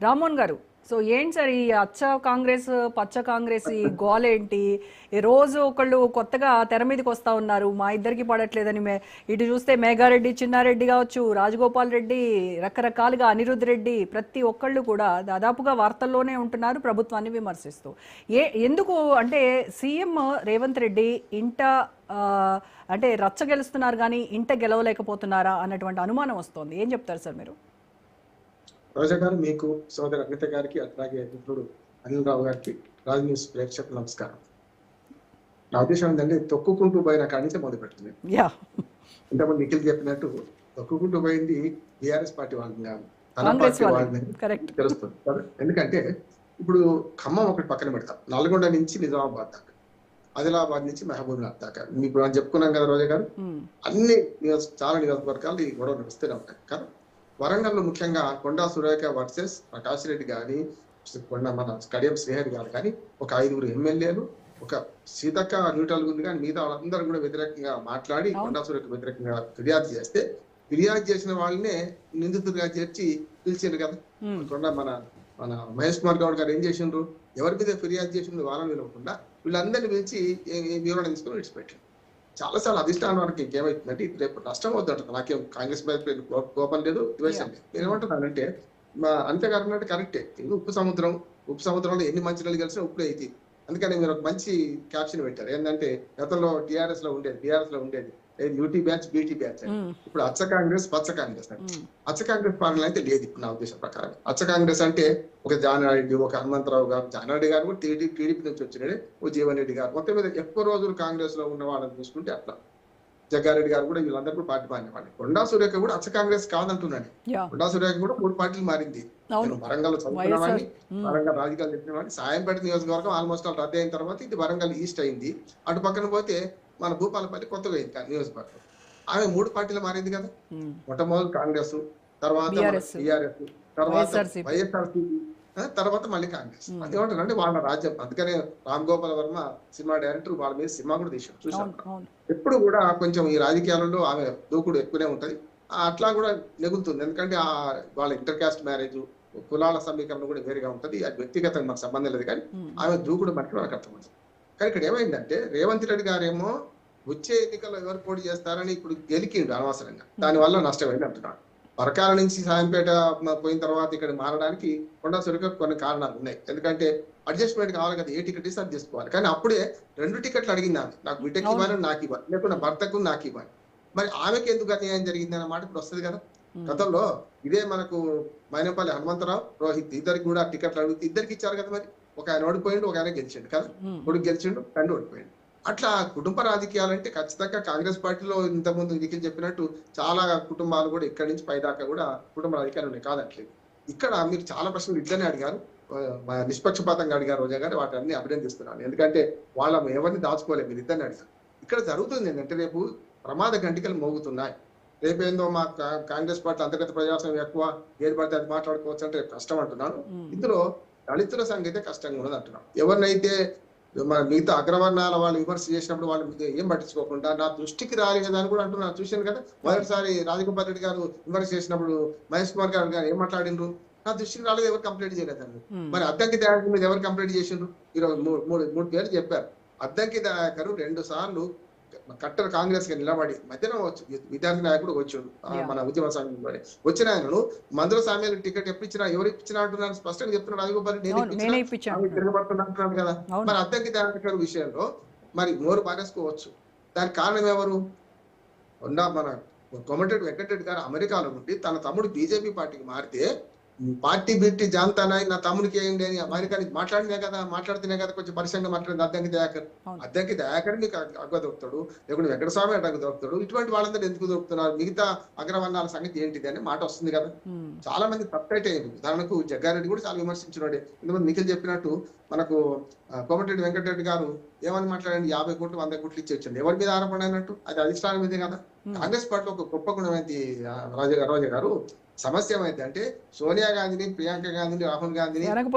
రామ్మోహన్ గారు, సో ఏంటి సార్ ఈ అచ్చ కాంగ్రెస్ పచ్చ కాంగ్రెస్ ఈ గోల ఏంటి? ఈ రోజు ఒకళ్ళు కొత్తగా తెర మీదకి వస్తా ఉన్నారు, మా ఇద్దరికి పడట్లేదని. ఇటు చూస్తే మేఘారెడ్డి, చిన్నారెడ్డి కావచ్చు, రాజగోపాల్ రెడ్డి, రకరకాలుగా అనిరుద్ రెడ్డి, ప్రతి ఒక్కళ్ళు కూడా దాదాపుగా వార్తల్లోనే ఉంటున్నారు ప్రభుత్వాన్ని విమర్శిస్తూ. ఎందుకు అంటే సీఎం రేవంత్ రెడ్డి ఇంట అంటే రచ్చ గెలుస్తున్నారు కానీ ఇంట గెలవలేకపోతున్నారా అన్నటువంటి అనుమానం వస్తోంది. ఏం చెప్తారు సార్ మీరు? రోజా గారు, మీకు సోదరు అనిత గారికి, అట్లాగే మిత్రుడు అనిల్ రావు గారికి, రాజ్ న్యూస్ ప్రేక్షకులు నమస్కారం. నా ఉద్దేశం ఏంటంటే తొక్కుకుంటూ పోయిన కాడి నుంచి మొదలు పెడుతుంది. ఇంతకుముందు నిఖిల్ చెప్పినట్టు తొక్కుకుంటూ పోయింది బీఆర్ఎస్ పార్టీ వాళ్ళని కాదు, తన పార్టీ వాళ్ళని తెలుస్తుంది. ఎందుకంటే ఇప్పుడు ఖమ్మం ఒకటి పక్కన పెడతాం, నల్గొండ నుంచి నిజామాబాద్ దాకా, ఆదిలాబాద్ నుంచి మహబూబ్నగర్ దాకా. మీకు మనం చెప్పుకున్నాం కదా రోజా గారు, అన్ని చాలా నియోజకవర్గాలు ఈ గొడవ నడుస్తూనే ఉంటాయి కదా. వరంగల్లో ముఖ్యంగా కొండా సురేఖ వర్సెస్ ప్రకాష్ రెడ్డి కానీ, మన కడియం శ్రీహరి గారు కానీ, ఒక 5 ఎమ్మెల్యేలు, ఒక సీతక్క న్యూట్రల్ ఉంది కానీ మిగతా వాళ్ళందరూ కూడా వ్యతిరేకంగా మాట్లాడి కొండా సురేఖ వ్యతిరేకంగా ఫిర్యాదు చేస్తే, ఫిర్యాదు చేసిన వాళ్ళనే నిందితులుగా చేర్చి పిలిచారు కదా. మన మన మహేష్ కుమార్ గౌడ్ గారు ఏం చేసిండ్రు, ఎవరి మీద ఫిర్యాదు చేసిండ్రు వాళ్ళని వినకుండా వీళ్ళందరినీ పిలిచి వివరణ తీసుకుని విడిచిపెట్టారు. చాలాసార్లు అధిష్టానం వరకు ఇంకేమైతుందంటే ఇది రేపు నష్టం అవుతుంటుంది. నాకేం కాంగ్రెస్ మీద కోపం లేదు, ద్వేషం లేదు. నేను ఏమంటున్నానంటే అంతేగారు అన్నట్టు కరెక్టే. ఇది ఉప్పు సముద్రంలో ఎన్ని మంచి నీళ్ళు కలిసినా ఉప్పుడే అయితే. అందుకని మీరు ఒక మంచి క్యాప్షన్ పెట్టారు, ఏంటంటే గతంలో టీఆర్ఎస్ లో ఉండేది, బీఆర్ఎస్ లో ఉండేది యూటీ బ్యాచ్, బీటీ బ్యాచ్. ఇప్పుడు అచ్చ కాంగ్రెస్ పచ్చ కాంగ్రెస్ అంటే అచ్చ కాంగ్రెస్ పాలన అయితే లేదు ఇప్పుడు నా ఉద్దేశం ప్రకారం. అచ్చ కాంగ్రెస్ అంటే ఒక జానారెడ్డి, ఒక హనుమంతరావు గారు, జానారెడ్డి గారు కూడా టీడీపీ నుంచి వచ్చినాడే, ఓ జీవన్ రెడ్డి గారు, మొత్తం మీద ఎక్కువ రోజులు కాంగ్రెస్ లో ఉన్న వాళ్ళని చూసుకుంటే అట్లా. జగ్గారెడ్డి గారు కూడా వీళ్ళందరూ కూడా పార్టీ మారిన వాళ్ళు. కొండా సురేఖ కూడా అచ్చ కాంగ్రెస్ కాదంటున్నాను. కొండా సురేఖ కూడా 3 పార్టీలు మారింది. నేను వరంగల్ చదువుకున్నామని, వరంగల్ రాజకీయాలు చెప్పినవాడిని. సాయంపేట నియోజకవర్గం ఆల్మోస్ట్ రద్దు అయిన తర్వాత ఇది వరంగల్ ఈస్ట్ అయింది. అటు పక్కన పోతే మన భూపాలపల్లి కొత్తగా అయింది నియోజకవర్గం. ఆమె 3 పార్టీలు మారింది కదా. మొట్టమొదటి కాంగ్రెస్, తర్వాత టీఆర్ఎస్, తర్వాత వైఎస్ఆర్సీపీ, తర్వాత మళ్ళీ కాంగ్రెస్. అదేమంటారంటే వాళ్ళ రాజ్యం. అందుకనే రామ్ గోపాల్ వర్మ సినిమా డైరెక్టర్ వాళ్ళ మీద సినిమా కూడా తీశాడు, చూసాను. ఎప్పుడు కూడా కొంచెం ఈ రాజకీయాలలో ఆమె దూకుడు ఎక్కువనే ఉంటది, అట్లా కూడా నెగులుతుంది. ఎందుకంటే వాళ్ళ ఇంటర్ కాస్ట్ మ్యారేజ్, కులాల సమీకరణ కూడా వేరుగా ఉంటది. అది వ్యక్తిగతంగా మాకు సంబంధం లేదు, కానీ ఆమె దూకుడు మనకి మనకు అర్థమవుతుంది. కానీ ఇక్కడ ఏమైందంటే రేవంత్ రెడ్డి గారేమో వచ్చే ఎన్నికల్లో ఎవరు పోటీ చేస్తారని ఇప్పుడు గెలికిండు అనవసరంగా, దానివల్ల నష్టమైంది అంటున్నాడు. పరకాల నుంచి సాయంపేట పోయిన తర్వాత ఇక్కడ మారడానికి కొండా సురేఖ కొన్ని కారణాలు ఉన్నాయి. ఎందుకంటే అడ్జస్ట్మెంట్ కావాలి కదా, ఏ టికెట్ ఇస్తే అది చేసుకోవాలి. కానీ అప్పుడే 2 టికెట్లు అడిగింది ఆమె, నాకు బిడ్డకి ఇవ్వాలి, నాకు ఇవ్వాలి, లేకుండా భర్తకు నాకు ఇవ్వాలి. మరి ఆమెకి ఎందుకు అన్యాయం జరిగింది అన్న మాట ఇప్పుడు వస్తుంది కదా. గతంలో ఇదే మనకు మైనపల్లి హనుమంతరావు, రోహిత్ ఇద్దరికి కూడా టికెట్లు అడిగితే ఇద్దరికి ఇచ్చారు కదా. మరి ఒక ఆయన ఓడిపోయిండు, ఒక ఆయన గెలిచిండు కదా. కొడుకు గెలిచిండు, తండ్రి ఓడిపోయిండు. అట్లా కుటుంబ రాజకీయాలంటే ఖచ్చితంగా కాంగ్రెస్ పార్టీలో ఇంతకుముందు నిఖిల్ చెప్పినట్టు చాలా కుటుంబాలు కూడా ఇక్కడి నుంచి పైదాకా కూడా కుటుంబ రాజకీయాలు ఉన్నాయి, కాదట్లేదు. ఇక్కడ మీరు చాలా ప్రశ్నలు ఇట్లనే అడిగారు, నిష్పక్షపాతంగా అడిగారు రోజా గారు. వాటి అన్ని అభినందిస్తున్నాను, ఎందుకంటే వాళ్ళ ఎవరిని దాచుకోలేదు, మీరు ఇద్దరిని అడిగారు. ఇక్కడ జరుగుతుంది ఏంటంటే రేపు ప్రమాద గంటికలు మోగుతున్నాయి. రేపేందో మా కాంగ్రెస్ పార్టీ అంతర్గత ప్రజాస్వామ్యం ఎక్కువ, ఏది పడితే అది మాట్లాడుకోవచ్చు అంటే కష్టం అంటున్నాను. ఇందులో దళితుల సంగతే కష్టంగా ఉన్నది అంటున్నాను. ఎవరినైతే మన మిగతా అగ్రవర్ణాల వాళ్ళు విమర్శ చేసినప్పుడు వాళ్ళు ఏం పట్టించుకోకుండా నా దృష్టికి రాలేదా అని కూడా అంటున్నారు. చూశాను కదా, మొదటిసారి రాజగోపాల్ రెడ్డి గారు విమర్శ చేసినప్పుడు మహేష్ కుమార్ గారు ఏం మాట్లాడిండ్రు, నా దృష్టికి రాలేదు, ఎవరు కంప్లైంట్ చేయలేదండి. మరి అద్దంకి దయాకర్ మీద ఎవరు కంప్లైంట్ చేసిండ్రు? ఈరోజు మూడు పేర్లు చెప్పారు. అద్దంకి దయాకర్ 2 సార్లు కట్టర్ కాంగ్రెస్ కి నిలబడి మధ్యన విద్యార్థి నాయకుడు వచ్చాడు, మన ఉద్యమ సంఘం వచ్చిన ఆయనను మందుల సామ్యాలు టికెట్ ఎప్పించినా ఎవరు ఇప్పించినా అంటున్నాను, స్పష్టంగా చెప్తున్నాడు రాజగోపాల్ రెడ్డి తిరగబడుతున్నా అంటున్నాడు కదా. మరి అద్దంకి దయాకర్ విషయంలో మరి నోరు పారేసుకోవచ్చు. దానికి కారణం ఎవరు? మన కోమటిరెడ్డి వెంకటరెడ్డి గారు అమెరికాలో ఉండి తన తమ్ముడు బీజేపీ పార్టీకి మారితే పార్టీ బిట్టి జాంతానాయి నా తమ్ముడికి ఏంటి అని అమెరికా నుంచి మాట్లాడుతూనే కదా కొంచెం పరిశ్రమగా మాట్లాడింది అద్దంకి దయాకర్ మీకు అగ్గ దొరుకుతాడు, లేకుంటే వెంకటస్వామి అడ్డకు దొరుకుతాడు. ఇటువంటి వాళ్ళందరూ ఎందుకు దొరుకుతున్నారు, మిగతా అగ్రవర్ణాల సంగతి ఏంటిది అనే మాట వస్తుంది కదా. చాలా మంది తప్పైట్ అయ్యారు. ఉదాహరణకు జగ్గారెడ్డి కూడా చాలా విమర్శించినాడే. ఎందుకంటే నిఖిల్ చెప్పినట్టు మనకు కోమటిరెడ్డి వెంకటరెడ్డి గారు ఏమని మాట్లాడండి, 50 కోట్లు 100 కోట్లు ఇచ్చి వచ్చింది. ఎవరి మీద ఆరోపణ అయినట్టు? అది అధిష్టానం మీదే కదా. కాంగ్రెస్ పార్టీలో ఒక గొప్ప గుణం ఏంటి రోజా గారు, సమస్య ఏమైంది అంటే సోనియా గాంధీని, ప్రియాంక గాంధీని, రాహుల్ గాంధీని,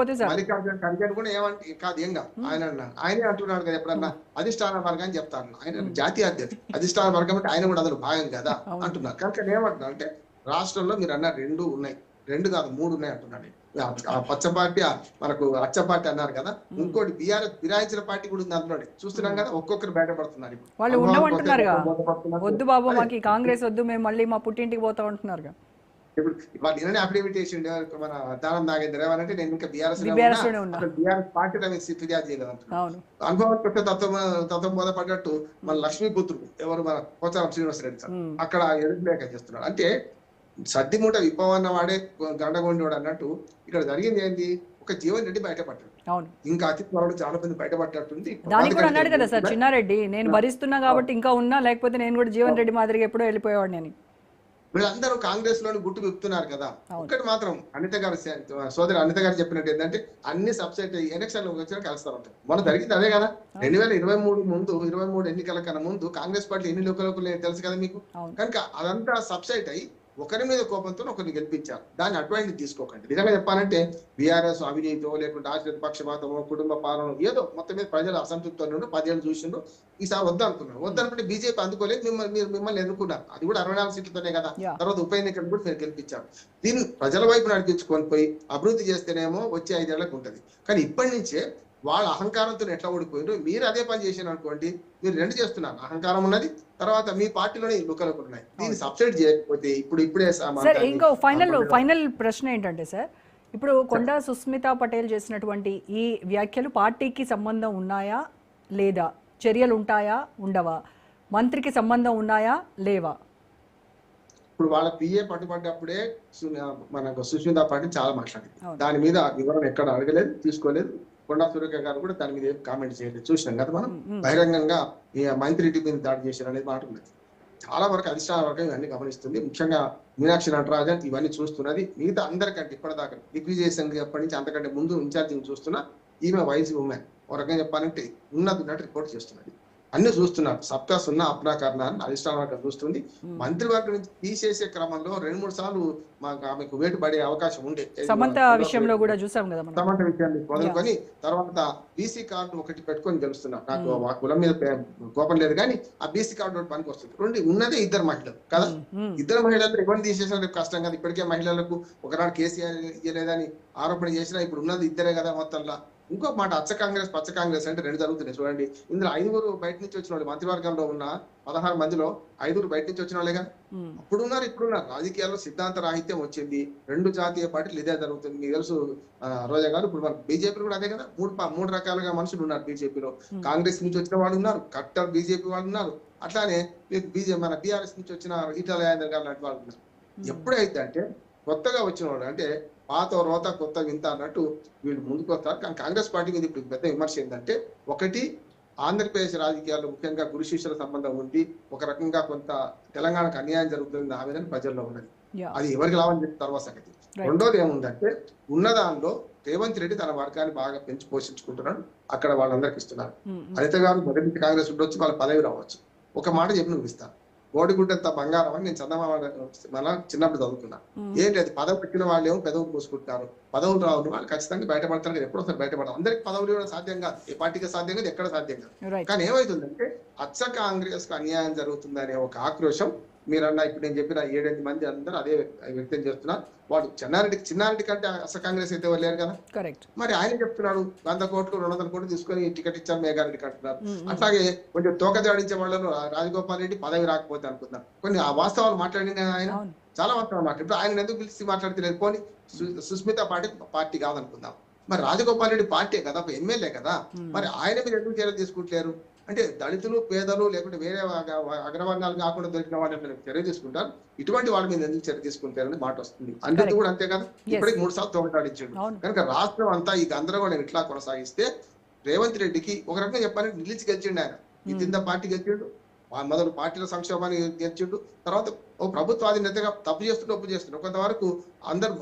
మల్లికార్జున ఖర్గే కూడా ఏమంటే కాదు ఏంగా ఆయనే అంటున్నాడు కదా, ఎప్పుడన్నా అధిష్టాన వర్గం చెప్తాను, ఆయన జాతీయ అధ్యక్షుడు, అధిష్టాన వర్గం అంటే ఆయన కూడా అందులో భాగం కదా అంటున్నారు. కనుక ఏమంటున్నారు అంటే రాష్ట్రంలో మీరు అన్న 2 ఉన్నాయి. 2 కాదు 3 ఉన్నాయి అంటున్నాడు. ఆ పచ్చ పార్టీ మనకు అచ్చ పార్టీ అన్నారు కదా, ఇంకోటి బీఆర్ఎస్ ఫిరాయించిన పార్టీ కూడా ఉంది అందులోనే. చూస్తున్నాం కదా, ఒక్కొక్కరు బయటపడుతున్నారు. ఇప్పుడు వాళ్ళు ఉండమంటున్నారుగా, వద్దు బాబు అదే. మాకు ఈ కాంగ్రెస్ వద్దు, మేము మళ్ళీ మా పుట్టింటికి పోతా ఉంటున్నారుగా. ఇప్పుడు వాళ్ళు నిన్ననే అఫిడవిట్ చేసిండు మన దానం నాగేంద్ర ఏమనంటే, నేను ఇంకా బీఆర్ఎస్ లోనే ఉన్నా, బీఆర్ఎస్ పార్టీ ఫిర్యాదు చేయలేదు అంటున్నాను. అవును. అనుభవం కొట్టే తత్వం బోధపడ్డట్టు మన లక్ష్మీ పుత్రుడు ఎవరు మన పోచారం శ్రీనివాస రెడ్డి సార్ అక్కడ ఎదురులేక చేస్తున్నాడు. అంటే సద్దిమూట విప్పవన్న వాడే గండగొండోడు అన్నట్టు ఇక్కడ జరిగింది ఏంటి, ఒక జీవన్ రెడ్డి బయటపడ్డాడు. అవును, ఇంకా అతి త్వరలో చాలా మంది బయటపడ్డట్టుంది. దానికి కూడా అన్నాడు కదా సార్ చిన్నారెడ్డి, నేను భరిస్తున్నా కాబట్టి ఇంకా ఉన్నా, లేకపోతే నేను కూడా జీవన్ రెడ్డి మాదిరిగా ఎప్పుడో వెళ్ళిపోయేవాడిని అని. వీళ్ళందరూ కాంగ్రెస్ లోని గుట్టు విప్పుతున్నారు కదా. ఒకటి మాత్రం అనిత గారు సోదరి అనిత గారు చెప్పినట్టు ఏంటంటే, అన్ని సబ్సైడ్ ఎలక్షన్ వచ్చినా కలుస్తారు ఉంటారు. మనం జరిగింది అదే కదా. 2023 ముందు 23 ఎన్నికల కన్నా ముందు కాంగ్రెస్ పార్టీ ఎన్ని లోకల్ తెలుసు కదా మీకు. కనుక అదంతా సబ్సైడ్ అయ్యి ఒకరి మీద కోపంతో ఒకరిని గెలిపించారు. దాన్ని అడ్వాంటేజ్ తీసుకోకండి. నిజంగా చెప్పాలంటే బీఆర్ఎస్ అవినీతో లేకుంటే ఆశ్రిత పక్షపాతమో కుటుంబ పాలన ఏదో మొత్తం మీద ప్రజలు అసంతృప్తితో 10 ఏళ్ళు చూసిండ్రు. ఈసారి వద్దనుకున్నారు. వద్దనుకుంటే బీజేపీ అందుకోలేదు, మిమ్మల్ని ఎన్నుకున్నారు. అది కూడా 64 సీట్లతోనే కదా. తర్వాత ఉప ఎన్నికలు కూడా మీరు గెలిపించారు. దీన్ని ప్రజల వైపు నడిపించుకొని పోయి అభివృద్ధి చేస్తేనేమో వచ్చే 5 ఏళ్లకు ఉంటుంది. కానీ ఇప్పటి నుంచే వాళ్ళ అహంకారంతో ఎట్లా ఓడిపోయారు, మీరు అదే పని చేసారు అనుకోండి. మీరు 2 చేస్తున్నారు, అహంకారం ఉన్నది, తర్వాత మీ పార్టీలోనే లుకలు ఉన్నాయి. దీన్ని సబ్సిడీ చేయకపోతే ఇప్పుడే సార్ ఇంకో ఫైనల్ ప్రశ్న ఏంటంటే సార్, ఇప్పుడు కొండా సుస్మితా పటేల్ చేసినటువంటి ఈ వ్యాఖ్యలు పార్టీకి సంబంధం ఉన్నాయా లేదా, చర్యలు ఉంటాయా ఉండవా, మంత్రికి సంబంధం ఉన్నాయా లేవా? ఇప్పుడు వాళ్ళ పిఏ పట్టుబడ్డప్పుడే మనకు సుస్మితా పాటిల్ చాలా మాట్లాడింది. దాని మీద వివరణ ఎక్కడ అడగలేదు, తీసుకోలేదు. కొండా సురేఖ గారు కూడా దాని మీద ఏం కామెంట్ చేయలేదు. చూసినాం కదా మనం, బహిరంగంగా మంత్రి ఇంటి మీద దాడి చేశారు అనేది మాట ఉన్నది. చాలా వరకు అధిష్టాన వర్గం ఇవన్నీ గమనిస్తుంది. ముఖ్యంగా మీనాక్షి నటరాజన్ ఇవన్నీ చూస్తున్నది. మిగతా అందరికంటే ఇప్పటిదాకా దిగ్విజయ్ ఎప్పటి నుంచి అంతకంటే ముందు ఇన్ఛార్జింగ్ చూస్తున్నా ఈమె వయసు ఉమెన్. ఒక రకంగా చెప్పాలంటే ఉన్నది రిపోర్ట్ చేస్తున్నది. అన్ని చూస్తున్నారు. సబ్కా సున్నా అప్నా కర్నా అని అధిష్టాన వర్గం చూస్తుంది. మంత్రివర్గం నుంచి తీసేసే క్రమంలో 2-3 సార్లు ఆమెకు వేటు పడే అవకాశం ఉండే. సమంత విషయంలో కూడా చూసాం కదా. సమంత విషయాన్ని మొదలుకొని తర్వాత బీసీ కార్డు ఒకటి పెట్టుకొని గెలుస్తున్నారు. నాకు ఆ కులం మీద కోపం లేదు, కానీ ఆ బీసీ కార్డు ఒకటి పనికి వస్తుంది. 2 ఉన్నదే 2 మహిళలు కదా. 2 మహిళలు ఎవరిని తీసేసిన కష్టం కదా. ఇప్పటికే మహిళలకు ఒకనాడు కేసీఆర్ ఇయ్యలేదని ఆరోపణ చేసినా ఇప్పుడు ఉన్నది 2 కదా మొత్తంలో. ఇంకొక మాట, అచ్చ కాంగ్రెస్ పచ్చ కాంగ్రెస్ అంటే 2 జరుగుతున్నాయి చూడండి. ఇందులో 5 బయట నుంచి వచ్చిన వాళ్ళు, మంత్రివర్గంలో ఉన్న 16 మందిలో 5 బయట నుంచి వచ్చిన వాళ్ళేగా. అప్పుడున్నారు ఇప్పుడున్నారు. రాజకీయాల్లో సిద్ధాంత రాహిత్యం వచ్చింది. 2 జాతీయ పార్టీలు ఇదే జరుగుతుంది. మీకు తెలుసు రోజా గారు, ఇప్పుడు మన బీజేపీ కూడా అదే కదా. 3 రకాలుగా మనుషులు ఉన్నారు బీజేపీలో. కాంగ్రెస్ నుంచి వచ్చిన వాళ్ళు ఉన్నారు, కట్టర్ బీజేపీ వాళ్ళు ఉన్నారు, అట్లానే మీకు మన బీఆర్ఎస్ నుంచి వచ్చిన ఈటల రాజేందర్ గారు లాంటి వాళ్ళు ఉన్నారు. ఎప్పుడైతే అంటే కొత్తగా వచ్చిన వాళ్ళు, అంటే పాత రోత కొత్త వింత అన్నట్టు వీళ్ళు ముందుకు వస్తారు. కానీ కాంగ్రెస్ పార్టీ మీద ఇప్పుడు పెద్ద విమర్శ ఏంటంటే, ఒకటి ఆంధ్రప్రదేశ్ రాజకీయాల్లో ముఖ్యంగా గురు శిష్యుల సంబంధం ఉంది, ఒక రకంగా కొంత తెలంగాణకు అన్యాయం జరుగుతుంది ఆవేదన ప్రజల్లో ఉన్నది. అది ఎవరికి లాభం చెప్పి తర్వాత సంగతి. రెండోది ఏముందంటే, ఉన్నదానిలో రేవంత్ రెడ్డి తన వర్గాన్ని బాగా పెంచి పోషించుకుంటున్నాడు. అక్కడ వాళ్ళందరికి ఇస్తున్నారు. అనిత గారు మొదటి కాంగ్రెస్ ఉండొచ్చు, వాళ్ళ పదవి రావచ్చు. ఒక మాట చెప్పి నువ్వు ఇస్తాను, కోడిగుడ్డంత బంగారం అని నేను చందమామ మన చిన్నప్పుడు చదువుకున్నా. ఏంటి అది, పదవి పెట్టిన వాళ్ళు ఏమో పెదవులు పూసుకుంటున్నారు, పదవులు రావు వాళ్ళు ఖచ్చితంగా బయటపడతారు. ఎప్పుడో ఒకసారి బయటపడతారు. అందరికి పదవులు ఇవ్వడం సాధ్యం కాదు, ఏ పార్టీకి సాధ్యం కాదు, ఎక్కడ సాధ్యం కాదు. కానీ ఏమవుతుందంటే, అచ్చ కాంగ్రెస్ కు అన్యాయం జరుగుతుందనే ఒక ఆక్రోశం మీరన్నా ఇప్పుడు నేను చెప్పిన 7-8 మంది అందరూ అదే వ్యక్తం చేస్తున్నారు. వాడు చిన్నారెడ్డి కంటే అసలు కాంగ్రెస్ అయితే లేరు కదా. మరి ఆయన చెప్తున్నాడు 100 కోట్లు 200 కోట్లు తీసుకొని టికెట్ ఇచ్చారు మేఘారెడ్డికి అంటున్నారు. అట్లాగే కొంచెం తోక జాడించే వాళ్ళను రాజగోపాల్ రెడ్డి పదవి రాకపోతే అనుకున్నారు. కొన్ని ఆ వాస్తవాలు మాట్లాడిన ఆయన చాలా వాస్తవాలు మాట్లాడు. ఇప్పుడు ఆయన ఎందుకు పిలిచి మాట్లాడితే పోనీ సుస్మిత పార్టీ కాదనుకుందాం. మరి రాజగోపాల్ రెడ్డి పార్టీ కదా, ఒక ఎమ్మెల్యే కదా. మరి ఆయన మీద ఎందుకు చర్యలు తీసుకుంటలేరు? అంటే దళితులు, పేదలు, లేకుంటే వేరే అగ్రవర్ణాలు కాకుండా దొరికిన వాళ్ళని చర్య తీసుకుంటారు. ఇటువంటి వాళ్ళ మీద ఎందుకు చర్య తీసుకుంటారని మాట వస్తుంది. అందుకు కూడా అంతే కదా, ఇప్పటికి 3 సార్లు తోకటాడించాడు. కనుక రాష్ట్రం అంతా ఈ గందరగోళం ఇట్లా కొనసాగిస్తే రేవంత్ రెడ్డికి ఒక రకంగా చెప్పాలంటే నిలిచి గెలిచిండు. ఆయన ఈ కింద పార్టీ గెలిచిండు, మొదలు పార్టీల సంక్షోభాన్ని గెలిచిండు. తర్వాత ఓ ప్రభుత్వాది నేతగా తప్పు చేస్తుంటే ఒప్పు చేస్తుండే, కొంతవరకు అందరు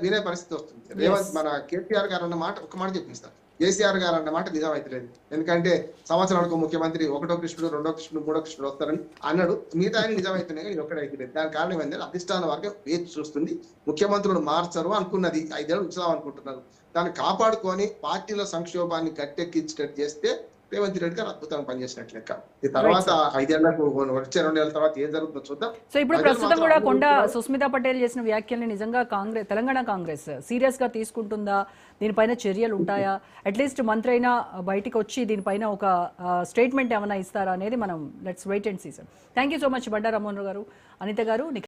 వినే పరిస్థితి వస్తుంది. రేవంత్ మన కేసీఆర్ గారు అన్న మాట ఒక మాట చెప్పిస్తారు. కేసీఆర్ గారు అన్న మాట నిజం అయితలేదు. ఎందుకంటే సంవత్సరానికి ముఖ్యమంత్రి 1వ కృష్ణుడు 2వ కృష్ణుడు 3వ కృష్ణుడు వస్తారని అన్నాడు. మిగతా ఆయన నిజం అయితేనే ఇది ఒక్కడే అయితలేదు. దాని కారణం ఏంటంటే అధిష్టాన వర్గం వేచి చూస్తుంది. ముఖ్యమంత్రులు మార్చరు అనుకున్నది, 5 ఏళ్ళు ఉంచుదాం అనుకుంటున్నారు. దాన్ని కాపాడుకొని పార్టీల సంక్షోభాన్ని గట్టెక్కించేటట్టు చేస్తే రేవంత్ రెడ్డి గారు అద్భుతంగా పనిచేసినట్లు లెక్క. ఈ తర్వాత 5 ఏళ్లకు వచ్చే 2 ఏళ్ల తర్వాత ఏం జరుగుతుందో చూద్దాం. సో ఇప్పుడు ప్రజలు ప్రస్తుతం మాత్రం కూడా అందరూ కొండ కూడా సుస్మితా పటేల్ చేసిన వ్యాఖ్యల్ని నిజంగా తెలంగాణ కాంగ్రెస్ సీరియస్ గా తీసుకుంటుందా, దీనిపైన చర్యలు ఉంటాయా, అట్లీస్ట్ మంత్రి అయినా బయటికి వచ్చి దీనిపైన ఒక స్టేట్మెంట్ ఏమైనా ఇస్తారా అనేది మనం let's wait and see. Thank you so much Banda Rammohan Rao గారు, అనిత గారు.